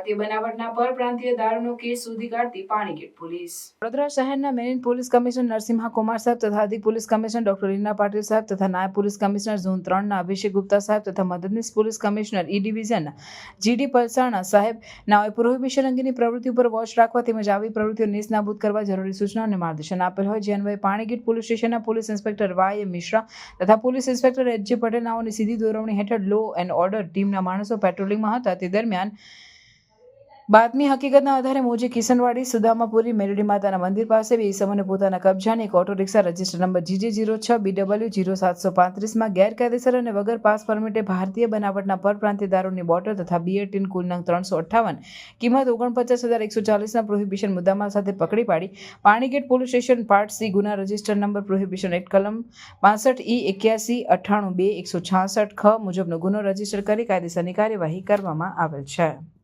ભારતીય બનાવટના પરપ્રાંતીય દારૂનો કેસ શોધી કાઢતી પાણીગેટ પોલીસ. વડોદરા શહેરના મેરીન પોલીસ કમિશનર નરસિંહા કુમાર સાહેબ તથા અધિક police commissioner doctor Reena Patil સાહેબ તથા નાયબ પોલીસ કમિશનર ઝોન 3ના અભિષેક ગુપ્તા સાહેબ તથા મદદનીશ police commissioner E division G D Palsana સાહેબ નાઓએ પ્રોહિબિશન અંગેની પ્રવૃત્તિ ઉપર વોચ રાખવા તેમજ આવી પ્રવૃત્તિઓ નેસ્તનાબૂદ કરવા જરૂરી સૂચના અને માર્ગદર્શન આપેલ હોય, જે અન્વયે પાણીગેટ પોલીસ સ્ટેશનના પોલીસ ઇન્સ્પેક્ટર વાય મિશ્રા તથા પોલીસ ઇન્સ્પેક્ટર એચ જે પટેલ નાઓની સીધી દોરવણી હેઠળ લો એન્ડ ઓર્ડર ટીમના માણસો પેટ્રોલિંગમાં હતા. તે દરમિયાન બાતમી હકીકતના આધારે મોજી કિશનવાડી સુદામાપુરી મેરડી માતાના મંદિર પાસે બે ઇસમોને પોતાના કબજાની એક ઓટો રિક્ષા રજિસ્ટર નંબર GJ06BW0735માં ગેરકાયદેસર અને વગર પાસ પરમિટે ભારતીય બનાવટના પરપ્રાંતીય દારૂની બોટલ તથા બિયર ટીન કુલ નંગ 358 કિંમત 49,140ના પ્રોહિબિશન મુદ્દામાલ સાથે પકડી પાડી Panigate police station part C ગુના રજિસ્ટર નંબર પ્રોહિબિશન એક્ટ કલમ 65E81 98 2 166 ખ મુજબનો ગુનો રજીસ્ટર કરી કાયદેસરની કાર્યવાહી કરવામાં આવેલ છે.